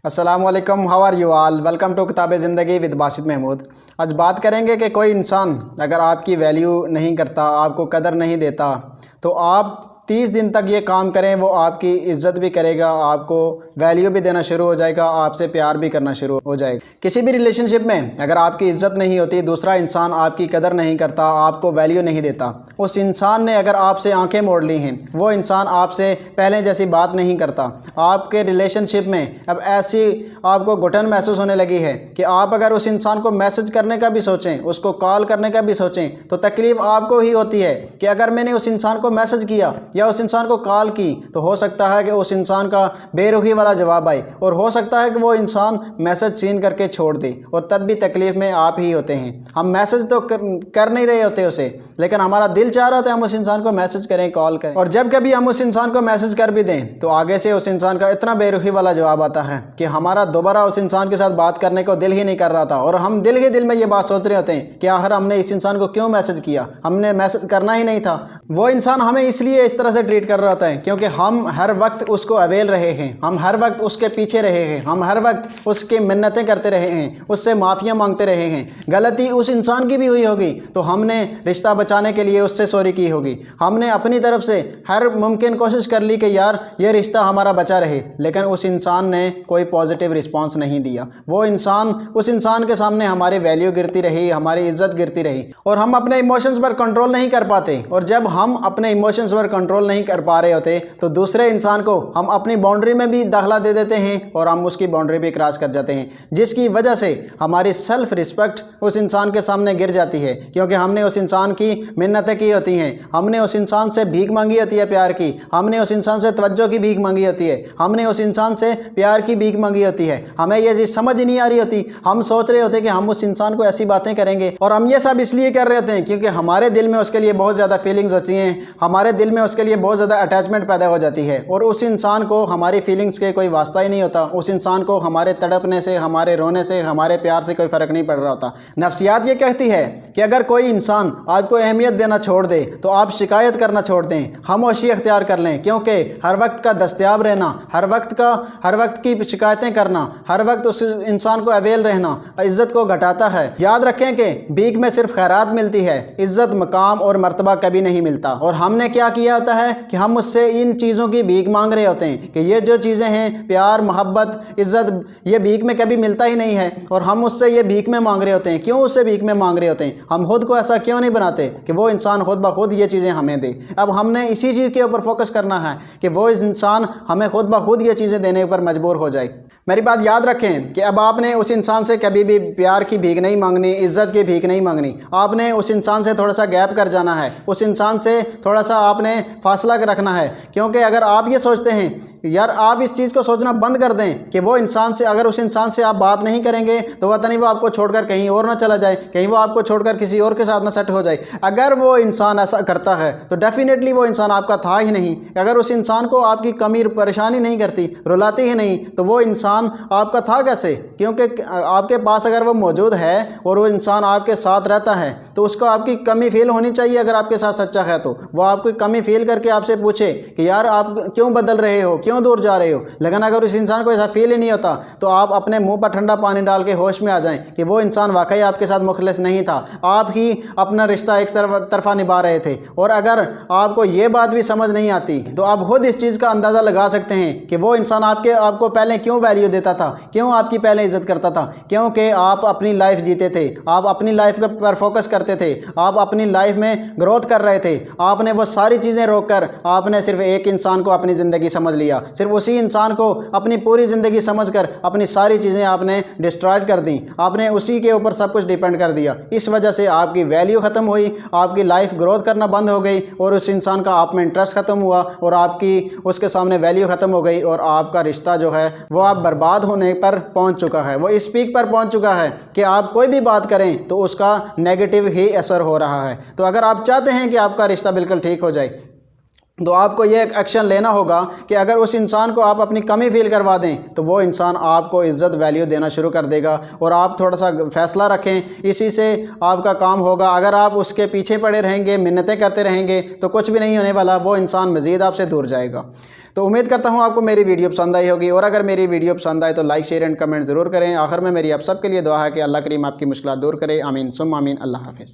अस्सलाम वालेकुम, how are you all. Welcome to Kitab Zindagi with Basit Mahmood. आज बात करेंगे कि कोई इंसान अगर आपकी वैल्यू नहीं करता, आपको कदर नहीं देता, तो आप 30 दिन तक ये काम करें, वो आपकी इज़्ज़त भी करेगा, आपको वैल्यू भी देना शुरू हो जाएगा, आपसे प्यार भी करना शुरू हो जाएगा। किसी भी रिलेशनशिप में अगर आपकी इज़्ज़त नहीं होती, दूसरा इंसान आपकी कदर नहीं करता, आपको वैल्यू नहीं देता, उस इंसान ने अगर आपसे आंखें मोड़ ली हैं, वो इंसान आपसे पहले जैसी बात नहीं करता, आपके रिलेशनशिप में अब ऐसी आपको घुटन महसूस होने लगी है कि आप अगर उस इंसान को मैसेज करने का भी सोचें, उसको कॉल करने का भी सोचें, तो तकलीफ़ आपको ही होती है कि अगर मैंने उस इंसान को मैसेज किया या उस इंसान को कॉल की, तो हो सकता है कि उस इंसान का बेरुखी वाला जवाब आए, और हो सकता है कि वो इंसान मैसेज सीन करके छोड़ दे, और तब भी तकलीफ़ में आप ही होते हैं। हम मैसेज तो कर नहीं रहे होते उसे, लेकिन हमारा दिल चाह रहा था हम उस इंसान को मैसेज करें, कॉल करें, और जब कभी हम उस इंसान को मैसेज कर भी दें तो आगे से उस इंसान का इतना बेरुखी वाला जवाब आता है कि हमारा दोबारा उस इंसान के साथ बात करने को दिल ही नहीं कर रहा था, और हम दिल ही दिल में ये बात सोच रहे होते हैं कि आखिर हमने इस इंसान को क्यों मैसेज किया, हमने मैसेज करना ही नहीं था। वो इंसान हमें इसलिए इस तरह से ट्रीट कर रहा होता है क्योंकि हम हर वक्त उसको अवेल रहे हैं, हम हर वक्त उसके पीछे रहे हैं, हम हर वक्त उसकी मिन्नतें करते रहे हैं, उससे माफ़ियाँ मांगते रहे हैं। गलती उस इंसान की भी हुई होगी तो हमने रिश्ता बचाने के लिए उससे सॉरी की होगी, हमने अपनी तरफ से हर मुमकिन कोशिश कर ली कि यार ये रिश्ता हमारा बचा रहे, लेकिन उस इंसान ने कोई पॉजिटिव रिस्पॉन्स नहीं दिया। वो इंसान, उस इंसान के सामने हमारी वैल्यू गिरती रही, हमारी इज्जत गिरती रही, और हम अपने इमोशंस पर कंट्रोल नहीं कर पाते। और जब हम अपने इमोशंस पर कंट्रोल नहीं कर पा रहे होते तो दूसरे इंसान को हम अपनी बाउंड्री में भी दाखला दे देते हैं और हम उसकी बाउंड्री भी क्रॉस कर जाते हैं, जिसकी वजह से हमारी सेल्फ रिस्पेक्ट उस इंसान के सामने गिर जाती है, क्योंकि हमने उस इंसान की मिन्नतें की होती हैं, हमने उस इंसान से भीख मांगी होती है प्यार की, हमने उस इंसान से तवज्जो की भीख मांगी होती है, हमने उस इंसान से प्यार की भीख मांगी होती है। हमें ये चीज़ समझ ही नहीं आ रही होती, हम सोच रहे होते कि हम उस इंसान को ऐसी बातें करेंगे, और हम ये सब इसलिए कर रहे होते हैं क्योंकि हमारे दिल में उसके लिए बहुत ज़्यादा फीलिंग्स होती हैं, हमारे दिल में उसके लिए बहुत ज़्यादा अटैचमेंट पैदा हो जाती है, और उस इंसान को हमारी फीलिंग्स के कोई वास्ता ही नहीं होता, उस इंसान को हमारे तड़पने से, हमारे रोने से, हमारे प्यार से कोई फ़र्क नहीं पड़ रहा होता। नफ्सियात ये कहती है कि अगर कोई इंसान आपको अहमियत देना छोड़ दे तो आप शिकायत करना छोड़ दें, खामोशी अख्तियार कर लें, क्योंकि हर वक्त का दस्तयाब रहना, हर वक्त की शिकायतें करना, हर वक्त उस इंसान को अवेल रहना इज़्ज़त को घटाता है। याद रखें कि भीख में सिर्फ खैरात मिलती है, इज़्ज़त, मकाम और मर्तबा कभी नहीं मिलता। और हमने क्या किया होता है कि हम उससे इन चीज़ों की भीख मांग रहे होते हैं कि ये जो चीज़ें हैं, प्यार, मोहब्बत, इज़्ज़त, ये भीख में कभी मिलता ही नहीं है, और हम उससे ये भीख में मांग रहे होते हैं। क्यों उससे भीख में मांग रहे होते हैं? हम खुद को ऐसा क्यों नहीं बनाते कि वो इंसान खुद ब खुद ये चीज़ें हमें दे। अब हमने इसी चीज़ के ऊपर फोकस करना है कि वो इंसान हमें खुद ब खुद ये चीज़ें देने पर मजबूर हो जाए। मेरी बात याद रखें कि अब आपने उस इंसान से कभी भी प्यार की भीख नहीं मांगनी, इज़्ज़त की भीख नहीं मांगनी। आपने उस इंसान से थोड़ा सा गैप कर जाना है, उस इंसान से थोड़ा सा आपने फासला रखना है, क्योंकि अगर आप ये सोचते हैं, यार आप इस चीज़ को सोचना बंद कर दें कि वो इंसान से, अगर उस इंसान से आप बात नहीं करेंगे तो पता नहीं वो आपको छोड़कर कहीं और ना चला जाए, कहीं वो आपको छोड़कर किसी और के साथ ना सेट हो जाए। अगर वो इंसान ऐसा करता है तो डेफिनेटली वो इंसान आपका था ही नहीं। अगर उस इंसान को आपकी कमी परेशानी नहीं करती, रुलाती ही नहीं, तो वो इंसान आपका था कैसे? क्योंकि आपके पास अगर वो मौजूद है और वो इंसान आपके साथ रहता है तो उसको आपकी कमी फील होनी चाहिए। अगर आपके साथ सच्चा है तो वो आपकी कमी फील करके आपसे पूछे कि यार आप क्यों बदल रहे हो, क्यों दूर जा रहे हो। लेकिन अगर उस इंसान को ऐसा फील ही नहीं होता तो आप अपने मुंह पर ठंडा पानी डाल के होश में आ जाएं कि वो इंसान वाकई आपके साथ मुखलिस नहीं था, आप ही अपना रिश्ता एक तरफा निभा रहे थे। और अगर आपको ये बात भी समझ नहीं आती तो आप खुद इस चीज़ का अंदाज़ा लगा सकते हैं कि वो इंसान आपको पहले क्यों वैल्यू देता था, क्यों आपकी पहले इज्जत करता था, क्योंकि आप अपनी लाइफ जीते थे, आप अपनी लाइफ पर फोकस करते थे, आप अपनी लाइफ में ग्रोथ कर रहे थे। आपने वो सारी चीज़ें रोककर आपने सिर्फ एक इंसान को अपनी ज़िंदगी समझ लिया, सिर्फ उसी इंसान को अपनी पूरी ज़िंदगी समझकर अपनी सारी चीज़ें आपने डिस्ट्रॉय कर दी, आपने उसी के ऊपर सब कुछ डिपेंड कर दिया। इस वजह से आपकी वैल्यू ख़त्म हुई, आपकी लाइफ ग्रोथ करना बंद हो गई, और उस इंसान का आप में इंटरेस्ट ख़त्म हुआ, और आपकी उसके सामने वैल्यू ख़त्म हो गई, और आपका रिश्ता जो है वो आप बर्बाद होने पर पहुंच चुका है। वो इस पीक पर पहुंच चुका है कि आप कोई भी बात करें तो उसका नेगेटिव ही असर हो रहा है। तो अगर आप चाहते हैं कि आपका रिश्ता बिल्कुल ठीक हो जाए तो आपको ये एक्शन लेना होगा कि अगर उस इंसान को आप अपनी कमी फील करवा दें तो वो इंसान आपको इज़्ज़त, वैल्यू देना शुरू कर देगा। और आप थोड़ा सा फैसला रखें, इसी से आपका काम होगा। अगर आप उसके पीछे पड़े रहेंगे, मिन्नतें करते रहेंगे तो कुछ भी नहीं होने वाला, वो इंसान मज़ीद आपसे दूर जाएगा। तो उम्मीद करता हूँ आपको मेरी वीडियो पसंद आई होगी, और अगर मेरी वीडियो पसंद आए तो लाइक शेयर एंड कमेंट ज़रूर करें। आखिर में मेरी आप सबके लिए दुआ है कि अल्लाह करीम आपकी मुश्किलात दूर करे। आमीन सुम आमीन। अल्लाह हाफ़िज़।